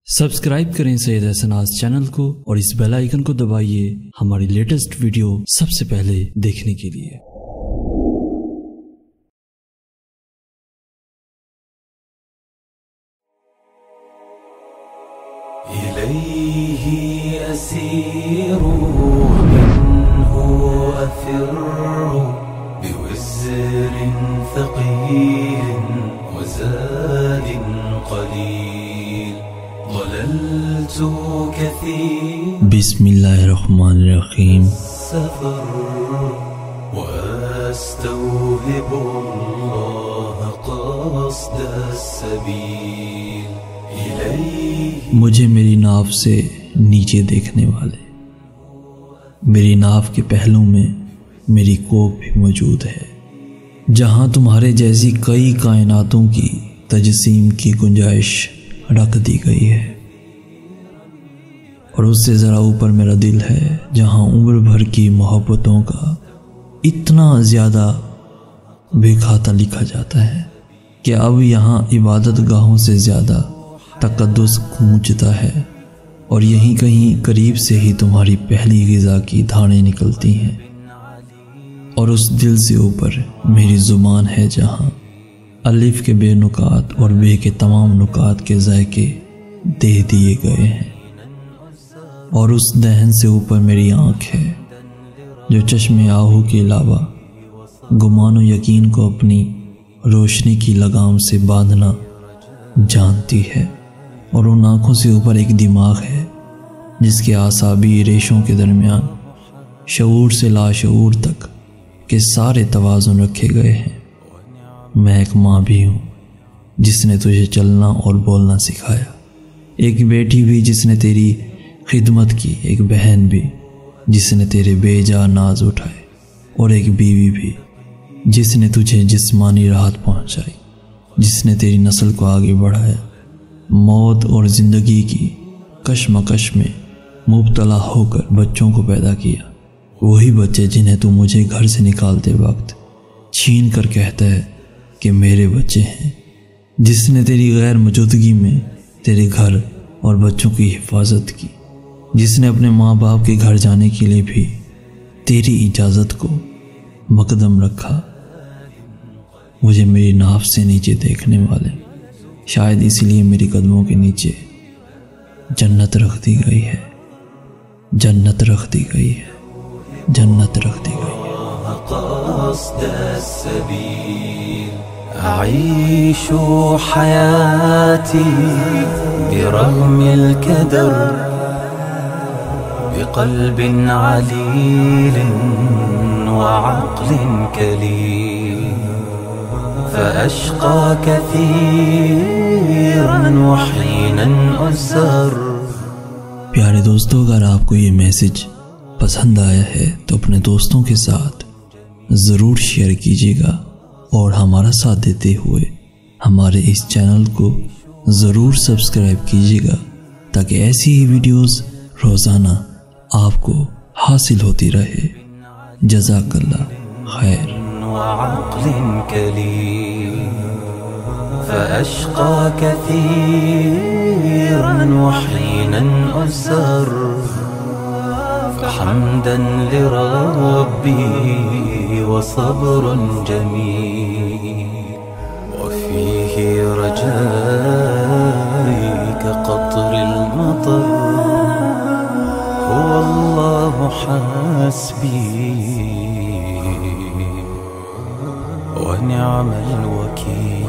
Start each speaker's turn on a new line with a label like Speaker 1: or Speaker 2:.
Speaker 1: Subscribe کریں سید احسناز channel کو اور اس بیل آئیکن کو دبائیے ہماری لیٹسٹ ویڈیو سب سے پہلے دیکھنے کے لیے۔
Speaker 2: إليه أسير منه أفر بوزر ثقيل وزاد قليل ضللت كثير
Speaker 1: بسم اللہ الرحمن الرحیم۔
Speaker 2: السفر وأستوهب الله قصد السبيل
Speaker 1: مجھے میری ناف سے نیچے دیکھنے والے، میری ناف کے پہلو میں میری کوپ بھی موجود ہے، جہاں تمہارے جیسی کئی کائناتوں کی تجسیم کی گنجائش رکھ دی گئی ہے، اور اس سے ذرا اوپر میرا دل ہے، جہاں عمر بھر کی محبتوں کا اتنا زیادہ بے کھاتا لکھا جاتا ہے کہ اب یہاں عبادت گاہوں سے زیادہ تقدس گونجتا ہے، اور یہیں کہیں قریب سے ہی تمہاری پہلی غذا کی دھاڑیں نکلتی ہیں، اور اس دل سے اوپر میری زبان ہے، جہاں الف کے بے نکات اور بے کے تمام نکات کے ذائقے دے دیے گئے ہیں، اور اس دہن سے اوپر میری آنکھ ہے، جو چشم آہو کے علاوہ گمان و یقین کو اپنی روشنی کی لگام سے باندھنا جانتی ہے، اور ان آنکھوں سے اوپر ایک دماغ ہے جس کے اعصابی ریشوں کے درمیان شعور سے لاشعور تک کے سارے توازن رکھے گئے ہیں۔ میں ایک ماں بھی ہوں جس نے تجھے چلنا اور بولنا سکھایا، ایک بیٹی بھی جس نے تیری خدمت کی، ایک بہن بھی جس نے تیرے بے جا ناز اٹھائے، اور ایک بیوی بھی جس نے تجھے جسمانی راحت پہنچائی، جس نے تیری نسل کو آگے بڑھایا، موت اور زندگی کی کشمکش میں مبتلا ہو کر بچوں کو پیدا کیا، وہی بچے جنہیں تو مجھے گھر سے نکالتے وقت چھین کر کہتا ہے کہ میرے بچے ہیں، جس نے تیری غیر موجودگی میں تیرے گھر اور بچوں کی حفاظت کی، جس نے اپنے ماں باپ کے گھر جانے کے لیے بھی تیری اجازت کو مقدم رکھا۔ مجھے میری ناف سے نیچے دیکھنے والے، شاید اسی لیے میری قدموں کے نیچے جنت رکھ دی گئی ہے، جنت رکھ دی گئی ہے، جنت رکھ دی گئی ہے۔
Speaker 2: قصد السبيل أعيش حياتي برغم الكدر بقلب عليل وعقل كليل فأشقى كثيرا وحينا أسر۔
Speaker 1: پیارے دوستو، اگر آپ کو یہ میسج پسند آیا ہے تو اپنے دوستوں کے ساتھ ضرور شیئر کیجیے گا، اور ہمارا ساتھ دیتے ہوئے ہمارے اس چینل کو ضرور سبسکرائب کیجیے گا، تاکہ ایسی ہی ویڈیوز روزانہ آپ کو حاصل ہوتی رہے۔ جزاک اللہ خیر۔
Speaker 2: وعقل كليل فأشقى كثيرا وحينا أسر فحمدا لربي وصبر جميل وفيه رجائي كقطر المطر هو الله حسبي ونعم الوكيل۔